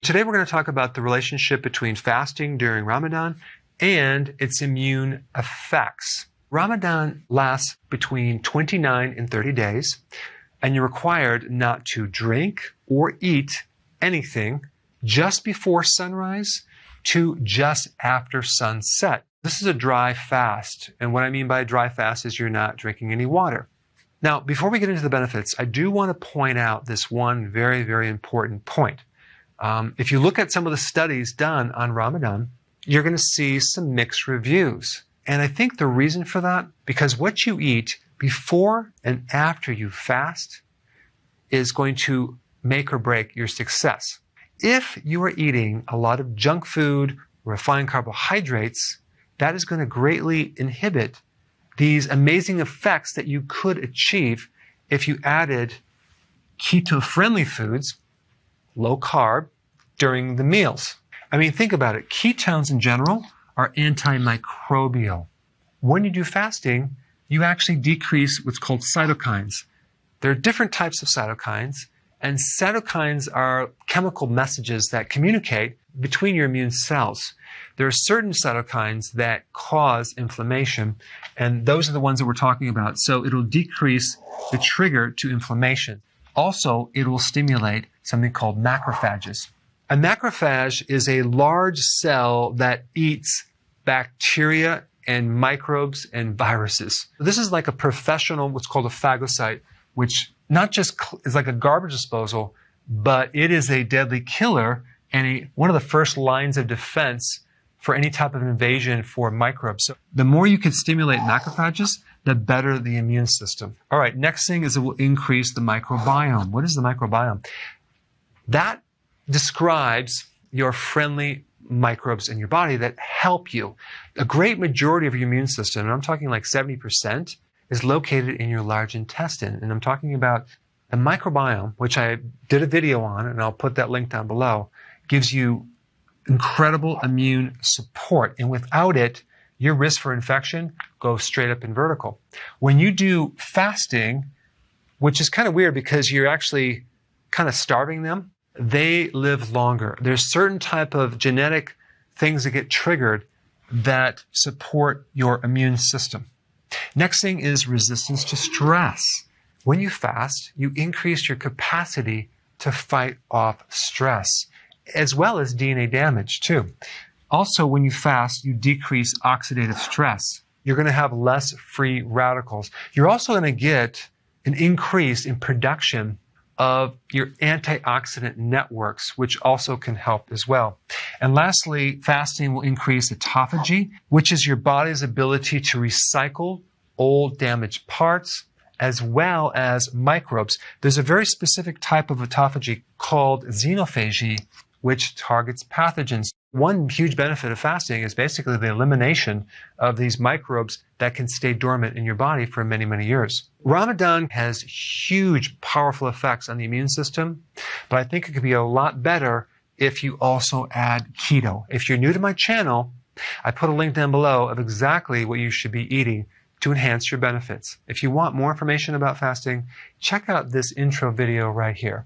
Today we're going to talk about the relationship between fasting during Ramadan and its immune effects. Ramadan lasts between 29 and 30 days, and you're required not to drink or eat anything just before sunrise to just after sunset. This is a dry fast, and what I mean by a dry fast is you're not drinking any water. Now, before we get into the benefits, I do want to point out this one very, very important point. If you look at some of the studies done on Ramadan, you're going to see some mixed reviews. And I think the reason for that, because what you eat before and after you fast is going to make or break your success. If you are eating a lot of junk food, refined carbohydrates, that is going to greatly inhibit these amazing effects that you could achieve if you added keto-friendly foods, low carb, during the meals. I mean, think about it. Ketones in general are antimicrobial. When you do fasting, you actually decrease what's called cytokines. There are different types of cytokines, and cytokines are chemical messages that communicate between your immune cells. There are certain cytokines that cause inflammation, and those are the ones that we're talking about. So it'll decrease the trigger to inflammation. Also, it will stimulate something called macrophages. A macrophage is a large cell that eats bacteria and microbes and viruses. This is like a professional, what's called a phagocyte, which not just is like a garbage disposal, but it is a deadly killer and one of the first lines of defense for any type of invasion for microbes. So the more you can stimulate macrophages, the better the immune system. All right, next thing is it will increase the microbiome. What is the microbiome? That describes your friendly microbes in your body that help you. A great majority of your immune system, and I'm talking like 70%, is located in your large intestine. And I'm talking about the microbiome, which I did a video on, and I'll put that link down below, gives you incredible immune support. And without it, your risk for infection goes straight up and vertical. When you do fasting, which is kind of weird because you're actually kind of starving them, they live longer. There's certain type of genetic things that get triggered that support your immune system. Next thing is resistance to stress. When you fast, you increase your capacity to fight off stress, as well as DNA damage too. Also, when you fast, you decrease oxidative stress. You're going to have less free radicals. You're also going to get an increase in production of your antioxidant networks, which also can help as well. And lastly, fasting will increase autophagy, which is your body's ability to recycle old damaged parts, as well as microbes. There's a very specific type of autophagy called xenophagy, which targets pathogens. One huge benefit of fasting is basically the elimination of these microbes that can stay dormant in your body for many, many years. Ramadan has huge, powerful effects on the immune system, but I think it could be a lot better if you also add keto. If you're new to my channel, I put a link down below of exactly what you should be eating to enhance your benefits. If you want more information about fasting, check out this intro video right here.